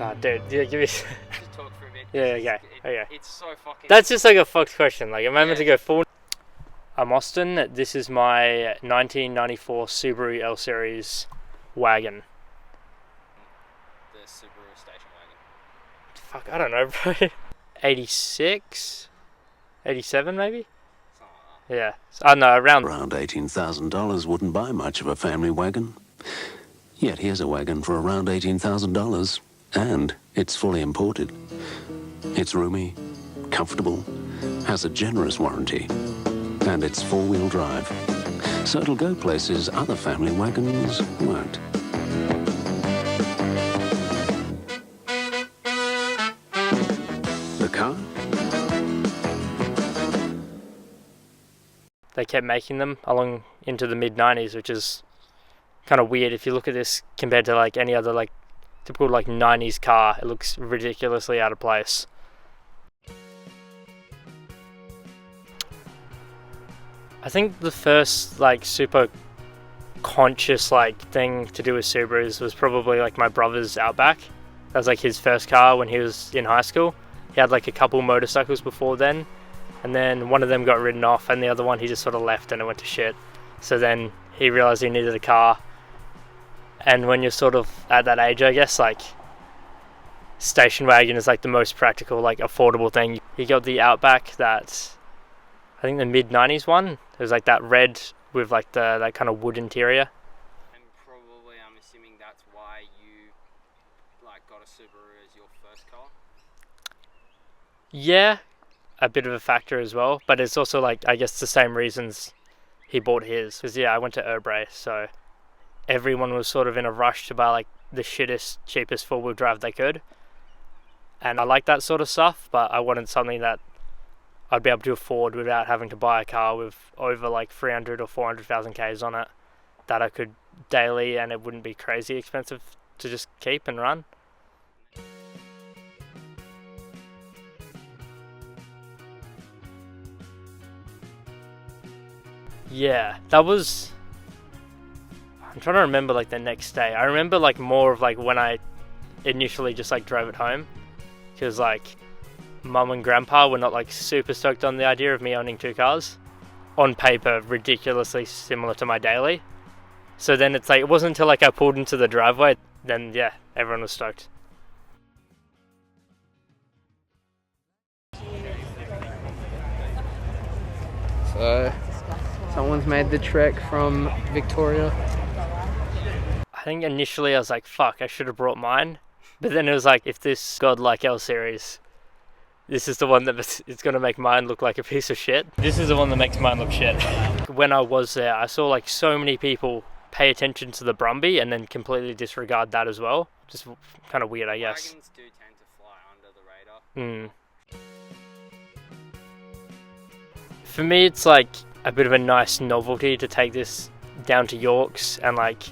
Nah, dude, yeah, give me. Just talk for a bit. Yeah, okay, okay. It's so fucking. That's just like a fucked question. Like, am I meant to go full? I'm Austin. This is my 1994 Subaru L-Series wagon. The Subaru station wagon. Fuck, I don't know, bro. 86, 87 maybe. Something like that. Yeah, I know around. Around $18,000 wouldn't buy much of a family wagon. Yet here's a wagon for around $18,000, and it's fully imported. It's roomy, comfortable, has a generous warranty, and it's four-wheel drive. So it'll go places other family wagons won't. The car? They kept making them along into the mid-90s, which is kind of weird if you look at this compared to like any other like typical like 90s car. It looks ridiculously out of place. I think the first like super conscious like thing to do with Subarus was probably like my brother's Outback. That was like his first car when he was in high school. He had like a couple motorcycles before then, and then one of them got ridden off and the other one he just sort of left and it went to shit. So then he realized he needed a car, and when you're sort of at that age, I guess, like station wagon is like the most practical, like affordable thing. He got the Outback, that I think the mid-90s one. It was like that red with like that kind of wood interior. And probably, I'm assuming that's why you like got a Subaru as your first car. Yeah, a bit of a factor as well, but it's also like I guess the same reasons he bought his. Because yeah, I went to Urbray, so everyone was sort of in a rush to buy like the shittest, cheapest four-wheel drive they could. And I like that sort of stuff, but I wanted something that I'd be able to afford without having to buy a car with over like 300 or 400,000 Ks on it, that I could daily and it wouldn't be crazy expensive to just keep and run. Yeah, that was... I'm trying to remember like the next day. I remember like more of like when I initially just like drove it home, because like Mum and Grandpa were not like super stoked on the idea of me owning two cars. On paper, ridiculously similar to my daily. So then it's like, it wasn't until like I pulled into the driveway, then yeah, everyone was stoked. So, someone's made the trek from Victoria. I think initially I was like, fuck, I should have brought mine. But then it was like, if this godlike L-Series, this is the one that it's going to make mine look like a piece of shit. This is the one that makes mine look shit. When I was there, I saw like so many people pay attention to the Brumby and then completely disregard that as well. Just kind of weird, I guess. Wagons do tend to fly under the radar. For me, it's like a bit of a nice novelty to take this down to Yorks and like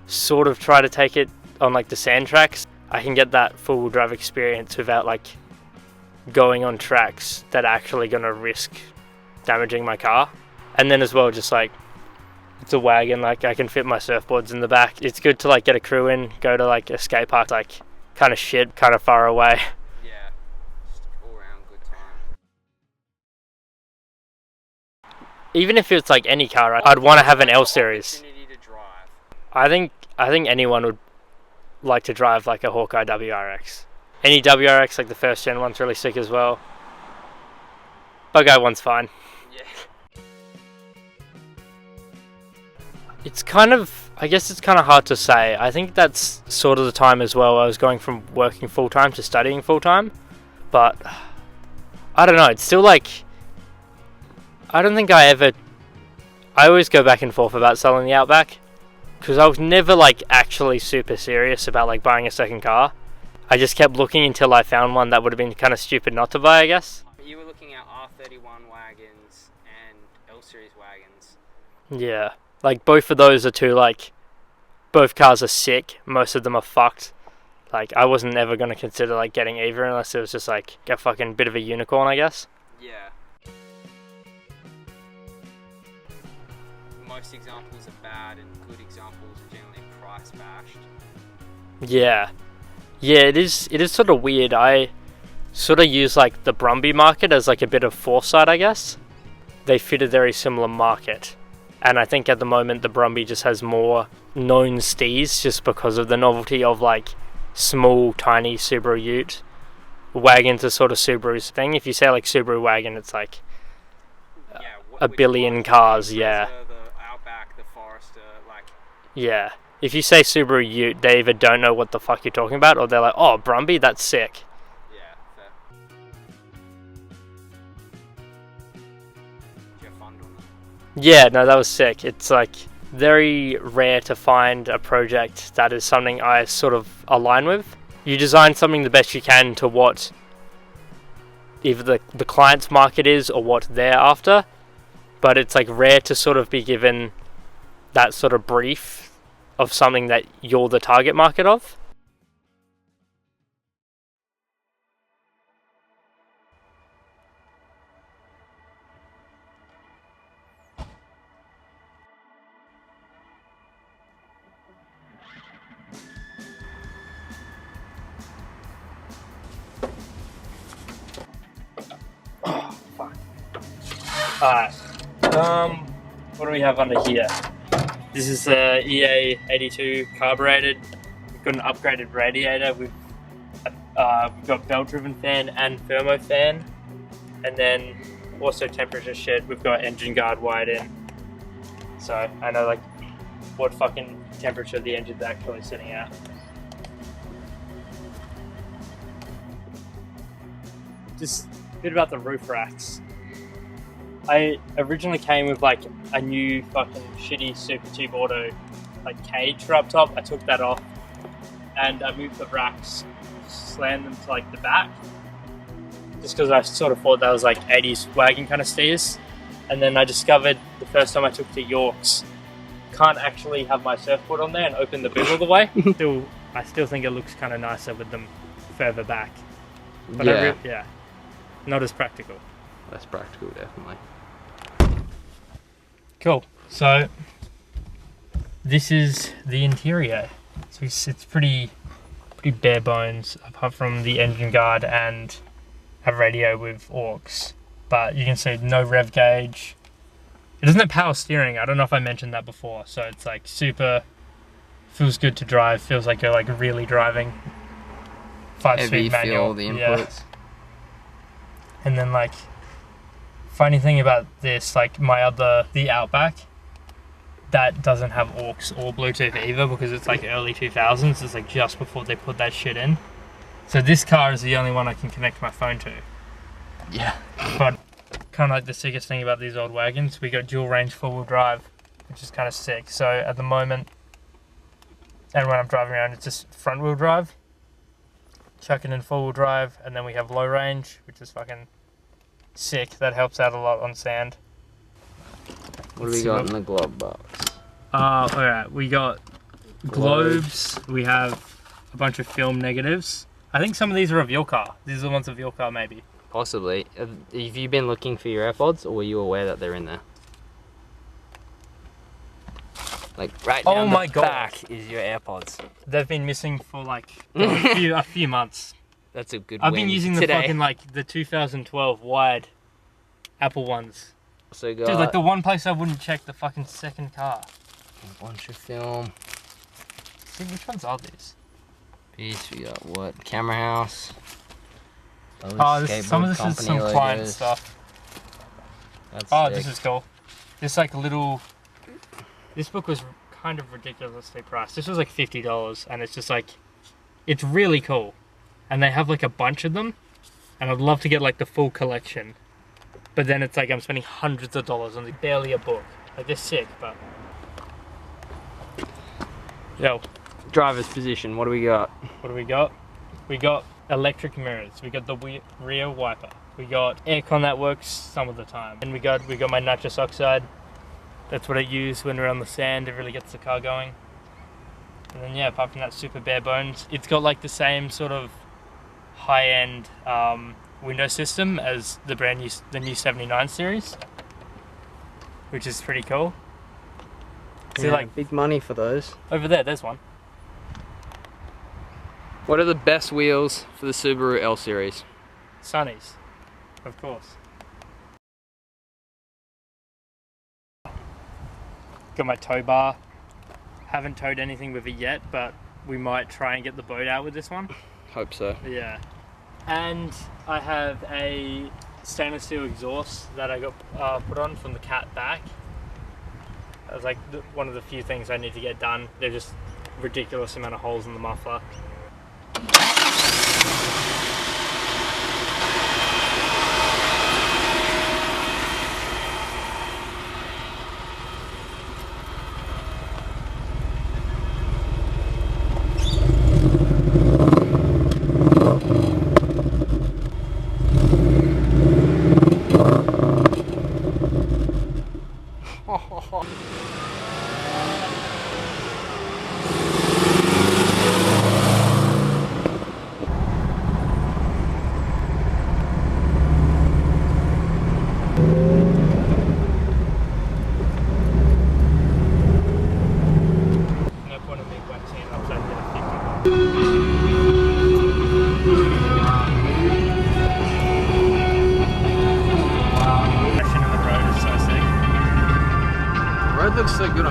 sort of try to take it on like the sand tracks. I can get that four-wheel drive experience without like going on tracks that are actually going to risk damaging my car. And then as well, just like it's a wagon, like I can fit my surfboards in the back. It's good to like get a crew in, go to like a skate park, like kind of shit, kind of far away. Yeah, just all around good time. Even if it's like any car, I'd want to have an L-Series. Opportunity to drive. I think anyone would like to drive like a Hawkeye WRX. Any WRX, like the first gen one's really sick as well. Bug-eye one's fine. Yeah. It's kind of, I guess it's kind of hard to say. I think that's sort of the time as well. I was going from working full-time to studying full-time. But, I don't know, it's still like, I don't think I always go back and forth about selling the Outback. Because I was never like actually super serious about like buying a second car. I just kept looking until I found one that would have been kind of stupid not to buy, I guess. You were looking at R31 wagons and L-Series wagons. Yeah, like both of those are two, like, both cars are sick, most of them are fucked. Like, I wasn't ever going to consider like getting either unless it was just like a fucking bit of a unicorn, I guess. Yeah. Most examples are bad and good examples are generally price bashed. Yeah. Yeah, it is sort of weird. I sort of use like the Brumby market as like a bit of foresight, I guess. They fit a very similar market. And I think at the moment the Brumby just has more known stees just because of the novelty of like small, tiny Subaru Ute. Wagons are sort of Subaru's thing. If you say like Subaru wagon, it's like a billion cars, yeah. The Outback, the Forester, like... Yeah. If you say Subaru Ute, they either don't know what the fuck you're talking about, or they're like, oh, Brumby, that's sick. Yeah, fair. Did you have fun doing that? Yeah, no, that was sick. It's like very rare to find a project that is something I sort of align with. You design something the best you can to what either the client's market is or what they're after, but it's like rare to sort of be given that sort of brief of something that you're the target market of. Oh, fuck. Alright. What do we have under here? This is a EA82 carbureted. We've got an upgraded radiator. We've got belt-driven fan and thermo fan, and then also temperature shit. We've got engine guard wired in, so I know like what fucking temperature the engine's actually sitting at. Just a bit about the roof racks. I originally came with like a new fucking shitty Super Tube Auto like cage for up top. I took that off and I moved the racks, slammed them to like the back, just because I sort of thought that was like 80s wagon kind of steers. And then I discovered the first time I took to Yorks, can't actually have my surfboard on there and open the boot all the way. I still think it looks kind of nicer with them further back. But Yeah. Not as practical. Less practical, definitely. Cool. So this is the interior. So it's pretty bare bones, apart from the engine guard and a radio with aux. But you can see no rev gauge. It doesn't have power steering. I don't know if I mentioned that before. So it's like super, feels good to drive. Feels like you're like really driving. 5-speed manual. Feel the inputs. Yeah. And then like, funny thing about this, like the Outback, that doesn't have aux or Bluetooth either, because it's like early 2000s. It's like just before they put that shit in. So this car is the only one I can connect my phone to. Yeah. But kind of like the sickest thing about these old wagons, we got dual range 4-wheel drive, which is kind of sick. So at the moment, and when I'm driving around, it's just front wheel drive, chucking in 4-wheel drive, and then we have low range, which is fucking sick. That helps out a lot on sand. What do we got in the glove box? Alright, we got globes, we have a bunch of film negatives. I think some of these are of your car. These are the ones of your car, maybe. Possibly. Have you been looking for your AirPods, or were you aware that they're in there? Like right down the back is your AirPods. They've been missing for like a few months. That's a good I've been using the today. fucking like the 2012 wired Apple ones. So got Dude, like the one place I wouldn't check the fucking second car. a bunch of film. See, which ones are these? Piece, we got what? Camera house. Some of this is some client stuff. That's sick. This is cool. This like little. This book was kind of ridiculously priced. This was like $50, and it's just like, it's really cool. And they have like a bunch of them, and I'd love to get like the full collection. But then it's like I'm spending hundreds of dollars on like barely a book. Like they're sick, but. Yo. Driver's position, what do we got? What do we got? We got electric mirrors. We got the rear wiper. We got aircon that works some of the time. And we got my nitrous oxide. That's what I use when we're on the sand. It really gets the car going. And then yeah, apart from that, super bare bones. It's got like the same sort of high-end window system as the new 79 series, which is pretty cool. See, Yeah, like big money for those. over there's one. What are the best wheels for the Subaru L-Series? Sunnies, of course. Got my tow bar. Haven't towed anything with it yet, but we might try and get the boat out with this one. Hope so. Yeah. And I have a stainless steel exhaust that I got put on from the Cat back. That was like one of the few things I need to get done. There's just ridiculous amount of holes in the muffler. Road looks so good